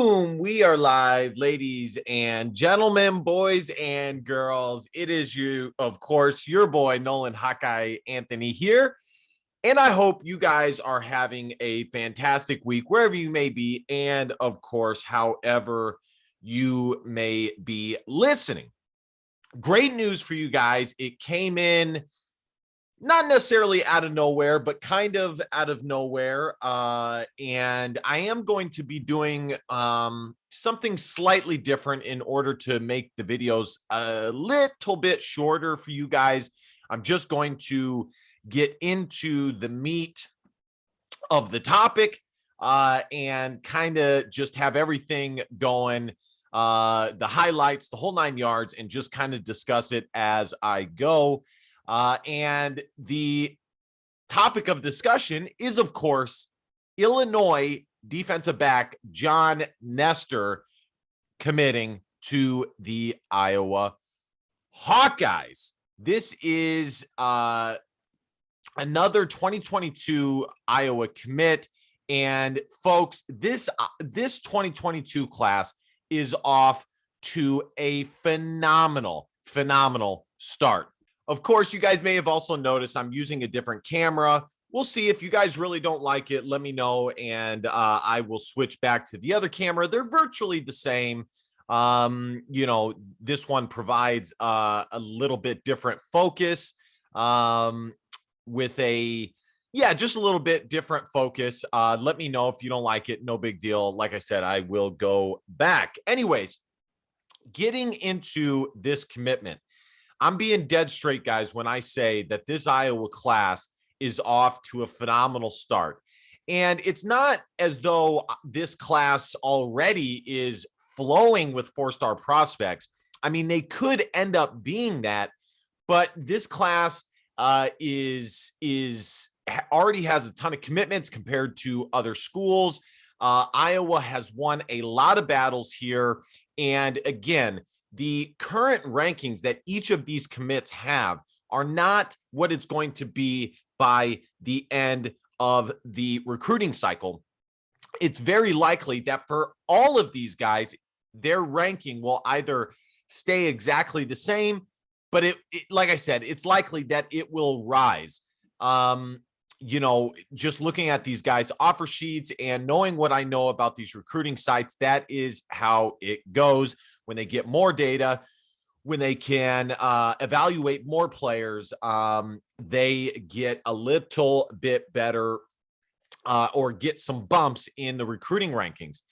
Boom! We are live, ladies and gentlemen, boys and girls. It is you, of course, your boy, Nolan Hawkeye Anthony here. And I hope you guys are having a fantastic week, wherever you may be. And of course, however you may be listening. Great news for you guys. It came in not necessarily out of nowhere, but kind of out of nowhere. And I am going to be doing something slightly different in order to make the videos a little bit shorter for you guys. I'm just going to get into the meat of the topic and kind of just have everything going, the highlights, the whole 9 yards, and just kind of discuss it as I go. And the topic of discussion is, of course, Illinois defensive back John Nestor committing to the Iowa Hawkeyes. This is another 2022 Iowa commit. And folks, this 2022 class is off to a phenomenal start. Of course, you guys may have also noticed I'm using a different camera. We'll see. If you guys really don't like it, let me know, and I will switch back to the other camera. They're virtually the same. This one provides a little bit different focus with just a little bit different focus. Let me know if you don't like it. No big deal. Like I said, I will go back. Anyways, getting into this commitment. I'm being dead straight, guys, when I say that this Iowa class is off to a phenomenal start. And it's not as though this class already is flowing with four-star prospects. I mean, they could end up being that, but this class already has a ton of commitments compared to other schools. Iowa has won a lot of battles here. And again, the current rankings that each of these commits have are not what it's going to be by the end of the recruiting cycle. It's very likely that for all of these guys, their ranking will either stay exactly the same, but like I said, it's likely that it will rise. Just looking at these guys' offer sheets and knowing what I know about these recruiting sites, that is how it goes. When they get more data, when they can evaluate more players, they get a little bit better or get some bumps in the recruiting rankings.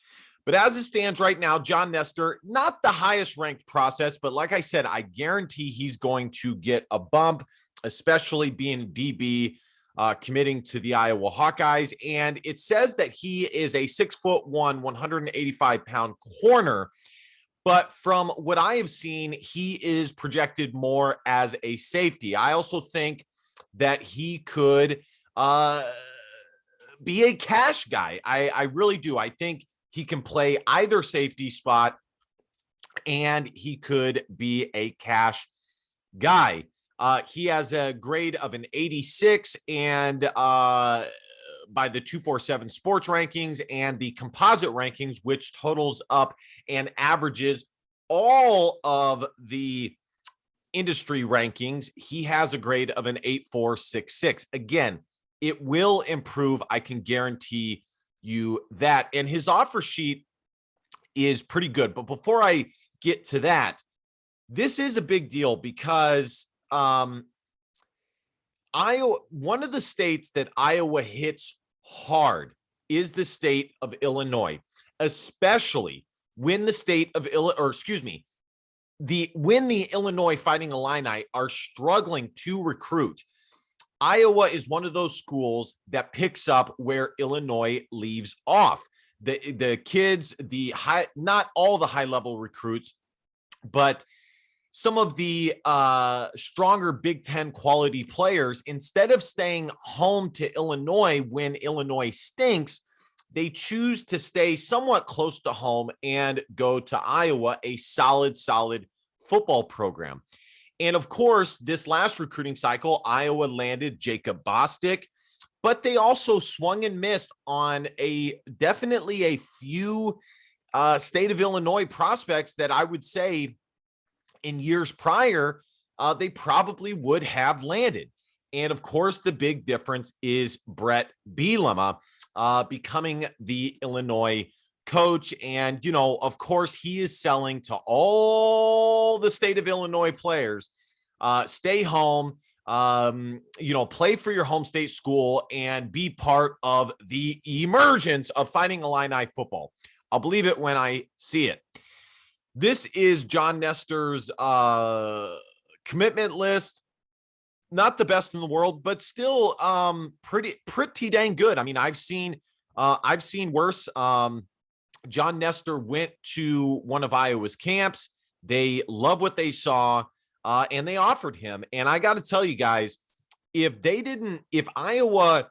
But as it stands right now, John Nestor, not the highest ranked process, but like I said, I guarantee he's going to get a bump, especially being DB, committing to the Iowa Hawkeyes. And it says that he is a 6'1", 185-pound corner. But from what I have seen, he is projected more as a safety. I also think that he could be a cash guy. I really do. I think he can play either safety spot, and he could be a cash guy. He has a grade of an 86 and by the 247 sports rankings and the composite rankings, which totals up and averages all of the industry rankings. He has a grade of an 8466. Again, it will improve. I can guarantee you that. And his offer sheet is pretty good. But before I get to that, this is a big deal because Iowa, one of the states that Iowa hits hard is the state of Illinois, especially when the state of when the Illinois Fighting Illini are struggling to recruit. Iowa is one of those schools that picks up where Illinois leaves off. The kids, not all the high level recruits, but some of the stronger Big Ten quality players, instead of staying home to Illinois when Illinois stinks, they choose to stay somewhat close to home and go to Iowa, a solid football program. And of course, this last recruiting cycle, Iowa landed Jacob Bostic, but they also swung and missed on definitely a few state of Illinois prospects that I would say in years prior, they probably would have landed. And of course, the big difference is Brett Bielema becoming the Illinois coach. And, you know, of course, he is selling to all the state of Illinois players, stay home, you know, play for your home state school and be part of the emergence of Fighting Illini football. I'll believe it when I see it. This is John Nestor's commitment list. Not the best in the world, but still pretty dang good. I mean, I've seen worse. John Nestor went to one of Iowa's camps. They love what they saw, and they offered him. And I got to tell you guys, if Iowa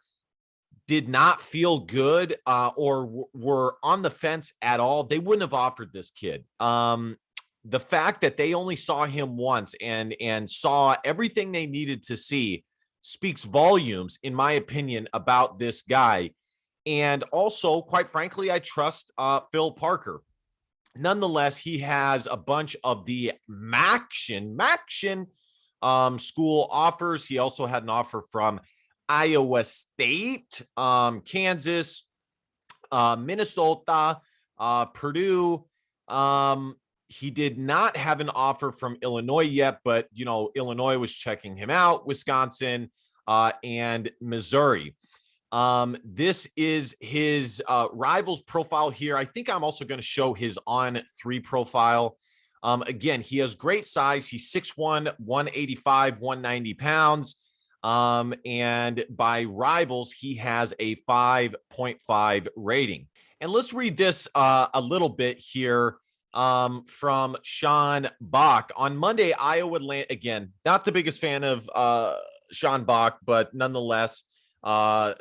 did not feel good or were on the fence at all, they wouldn't have offered this kid. The fact that they only saw him once and saw everything they needed to see speaks volumes, in my opinion, about this guy. And also, quite frankly, I trust Phil Parker. Nonetheless, he has a bunch of the Maction school offers. He also had an offer from Iowa State, Kansas, Minnesota, Purdue. He did not have an offer from Illinois yet, but, you know, Illinois was checking him out, Wisconsin, and Missouri. This is his rivals profile here. I think I'm also going to show his On3 profile. Again, he has great size. He's 6'1", 185, 190 pounds. And by rivals, he has a 5.5 rating. And let's read this a little bit here from Sean Bach. On Monday, Iowa land again. Not the biggest fan of Sean Bach, but nonetheless,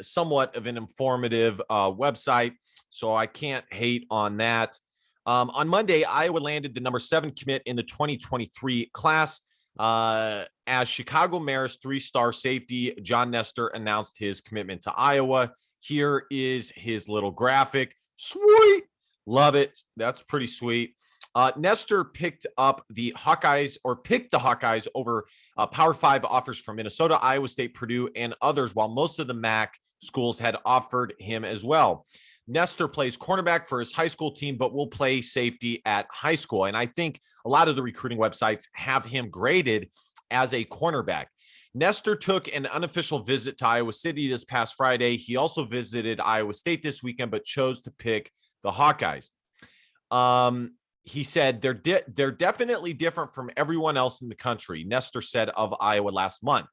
somewhat of an informative website. So I can't hate on that. On Monday, Iowa landed the number 7 commit in the 2023 class. As Chicago Mariners 3-star safety, John Nestor announced his commitment to Iowa. Here is his little graphic. Sweet. Love it. That's pretty sweet. Nestor picked the Hawkeyes over Power 5 offers from Minnesota, Iowa State, Purdue, and others, while most of the MAC schools had offered him as well. Nestor plays cornerback for his high school team, but will play safety at high school. And I think a lot of the recruiting websites have him graded as a cornerback. Nestor took an unofficial visit to Iowa City this past Friday. He also visited Iowa State this weekend, but chose to pick the Hawkeyes. He said they're definitely different from everyone else in the country, Nestor said of Iowa last month.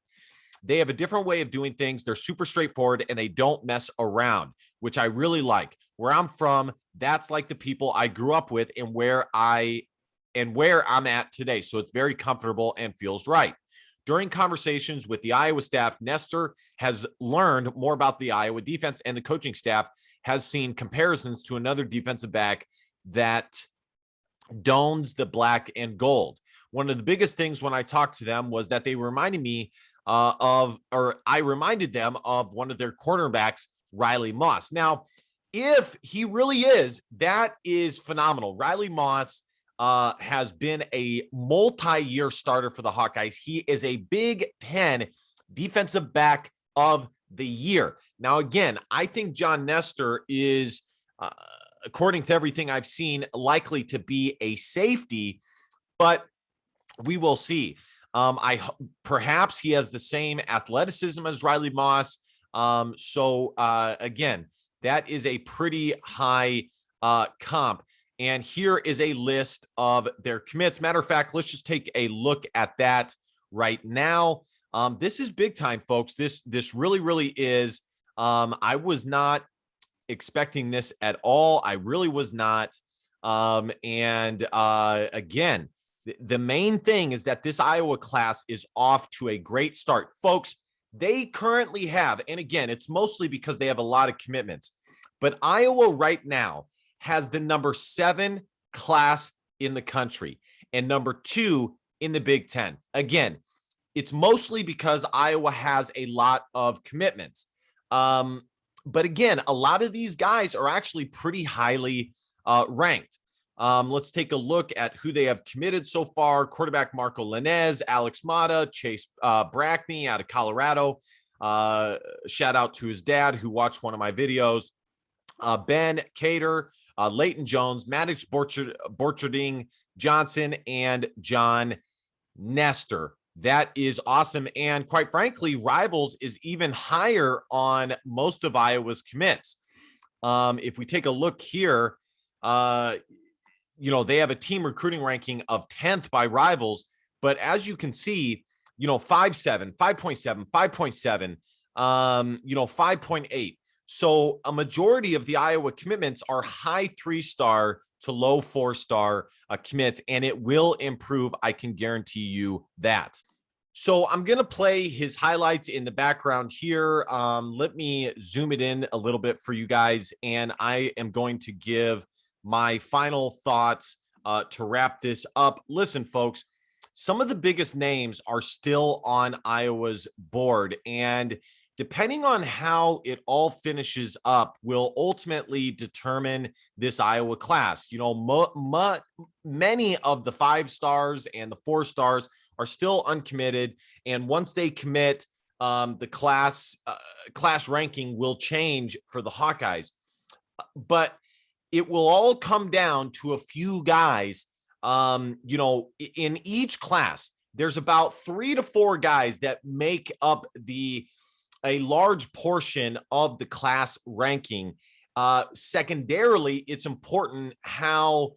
They have a different way of doing things. They're super straightforward and they don't mess around, which I really like. Where I'm from, that's like the people I grew up with and where I'm at today. So it's very comfortable and feels right. During conversations with the Iowa staff, Nestor has learned more about the Iowa defense, and the coaching staff has seen comparisons to another defensive back that dons the black and gold. One of the biggest things when I talked to them was that they reminded me I reminded them of one of their cornerbacks, Riley Moss. Now, if he really is, that is phenomenal. Riley Moss has been a multi-year starter for the Hawkeyes. He is a Big Ten defensive back of the year. Now, again, I think John Nestor is, according to everything I've seen, likely to be a safety, but we will see. Perhaps he has the same athleticism as Riley Moss. Again, that is a pretty high comp. And here is a list of their commits. Matter of fact, let's just take a look at that right now. This is big time, folks. This really, really is. I was not expecting this at all. I really was not. Again, the main thing is that this Iowa class is off to a great start. Folks, they currently have, and again, it's mostly because they have a lot of commitments, but Iowa right now has the number 7 class in the country and number 2 in the Big Ten. Again, it's mostly because Iowa has a lot of commitments. But again, a lot of these guys are actually pretty highly ranked. Let's take a look at who they have committed so far. Quarterback Marco Linez, Alex Mata, Chase Brackney out of Colorado. Shout out to his dad who watched one of my videos. Ben Cater, Leighton Jones, Maddox Borcherding Johnson, and John Nestor. That is awesome. And quite frankly, Rivals is even higher on most of Iowa's commits. If we take a look here, they have a team recruiting ranking of 10th by Rivals. But as you can see, 5.7, 5.7, 5.7, 5.8. So a majority of the Iowa commitments are high 3-star to low 4-star commits, and it will improve. I can guarantee you that. So I'm going to play his highlights in the background here. Let me zoom it in a little bit for you guys, and I am going to give my final thoughts to wrap this up. Listen, folks, some of the biggest names are still on Iowa's board, and depending on how it all finishes up will ultimately determine this Iowa class. Many of the 5 stars and the 4 stars are still uncommitted. And once they commit, the class ranking will change for the Hawkeyes. But it will all come down to a few guys. In each class, there's about 3 to 4 guys that make up a large portion of the class ranking. Secondarily, it's important how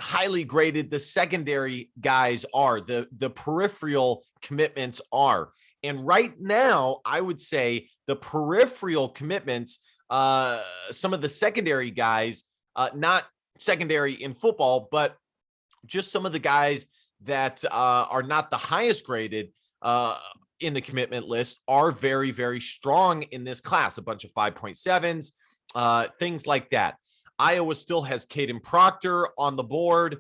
highly graded the secondary guys are, the peripheral commitments are. And right now, I would say the peripheral commitments, some of the secondary guys, not secondary in football, but just some of the guys that are not the highest graded in the commitment list are very, very strong in this class. A bunch of 5.7s, things like that. Iowa still has Caden Proctor on the board.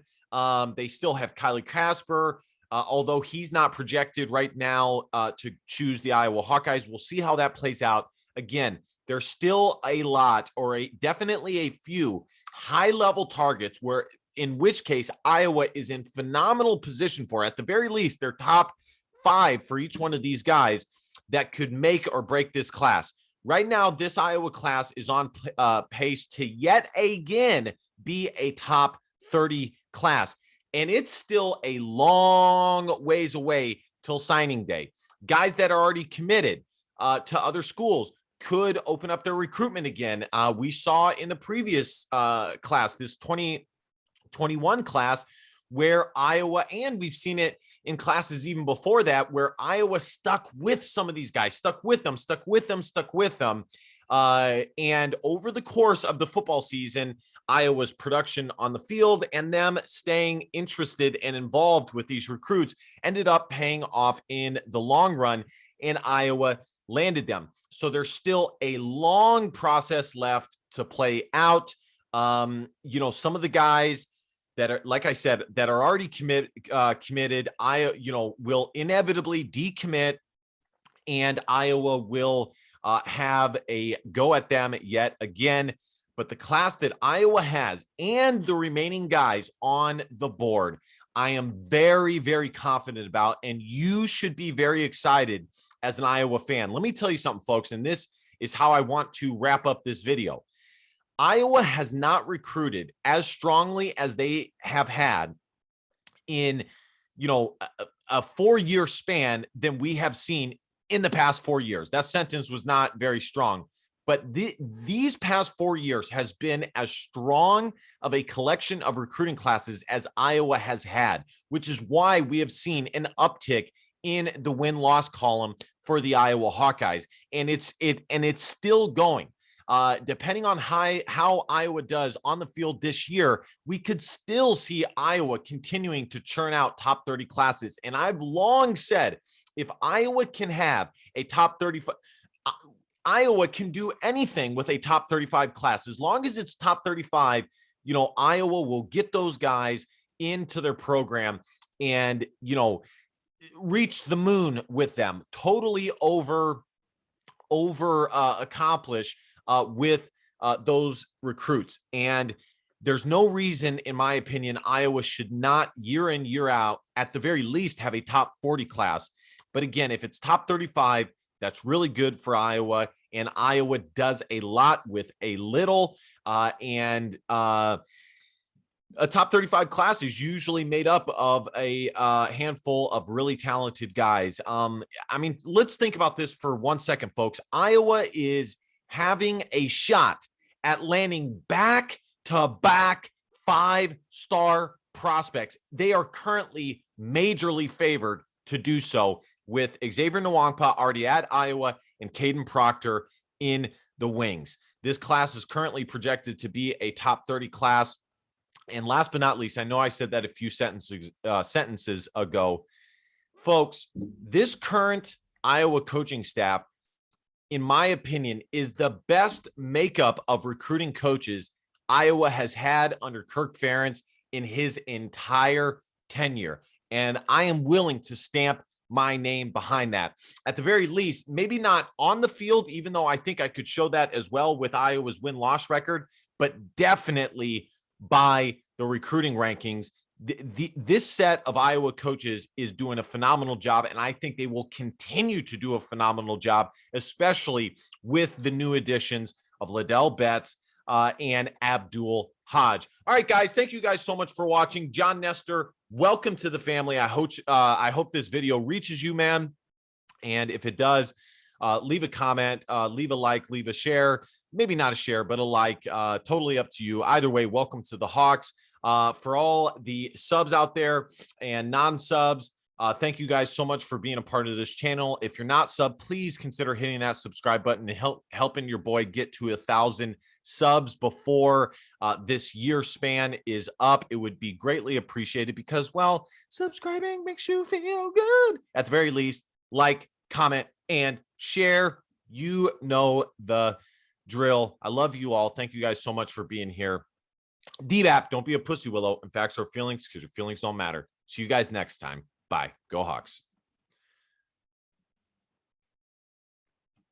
They still have Kylie Casper, although he's not projected right now to choose the Iowa Hawkeyes. We'll see how that plays out. Again, there's still a lot, or definitely a few high-level targets in which case Iowa is in phenomenal position for, at the very least, their top 5 for each one of these guys that could make or break this class. Right now, this Iowa class is on pace to yet again be a top 30 class. And it's still a long ways away till signing day. Guys that are already committed to other schools could open up their recruitment again. We saw in the previous class, this 2021 class, where Iowa, and we've seen it in classes even before that, where Iowa stuck with some of these guys, stuck with them. And over the course of the football season, Iowa's production on the field and them staying interested and involved with these recruits ended up paying off in the long run, and Iowa landed them. So there's still a long process left to play out. Some of the guys that are, like I said, that are already committed, will inevitably decommit, and Iowa will have a go at them yet again. But the class that Iowa has and the remaining guys on the board, I am very, very confident about, and you should be very excited as an Iowa fan. Let me tell you something, folks, and this is how I want to wrap up this video. Iowa has not recruited as strongly as they have had in, a 4-year span than we have seen in the past 4 years. That sentence was not very strong, but these past 4 years has been as strong of a collection of recruiting classes as Iowa has had, which is why we have seen an uptick in the win-loss column for the Iowa Hawkeyes. And it's still going. Depending on how Iowa does on the field this year, we could still see Iowa continuing to churn out top 30 classes. And I've long said, if Iowa can have a top 35, Iowa can do anything with a top 35 class. As long as it's top 35, Iowa will get those guys into their program and, reach the moon with them, totally accomplish with those recruits. And there's no reason, in my opinion, Iowa should not year in, year out, at the very least, have a top 40 class. But again, if it's top 35, that's really good for Iowa. And Iowa does a lot with a little. A top 35 class is usually made up of a handful of really talented guys. I mean, let's think about this for 1 second, folks. Iowa is having a shot at landing back-to-back 5-star prospects. They are currently majorly favored to do so, with Xavier Nwankpa already at Iowa and Caden Proctor in the wings. This class is currently projected to be a top 30 class. And last but not least, I know I said that a few sentences ago, folks, this current Iowa coaching staff, in my opinion, is the best makeup of recruiting coaches Iowa has had under Kirk Ferentz in his entire tenure. And I am willing to stamp my name behind that. At the very least, maybe not on the field, even though I think I could show that as well with Iowa's win-loss record, but definitely by the recruiting rankings. This set of Iowa coaches is doing a phenomenal job, and I think they will continue to do a phenomenal job, especially with the new additions of Liddell Betts and Abdul Hodge. All right, guys, thank you guys so much for watching. John Nestor, welcome to the family. I hope this video reaches you, man. And if it does, leave a comment, leave a like, leave a share. Maybe not a share, but a like. Totally up to you. Either way, welcome to the Hawks. For all the subs out there and non-subs, thank you guys so much for being a part of this channel. If you're not sub, please consider hitting that subscribe button and helping your boy get to 1,000 subs before this year span is up. It would be greatly appreciated because, well, subscribing makes you feel good. At the very least, like, comment, and share. You know the drill. I love you all. Thank you guys so much for being here. DBAP, don't be a pussy willow. In fact, our feelings, because your feelings don't matter. See you guys next time. Bye. Go Hawks.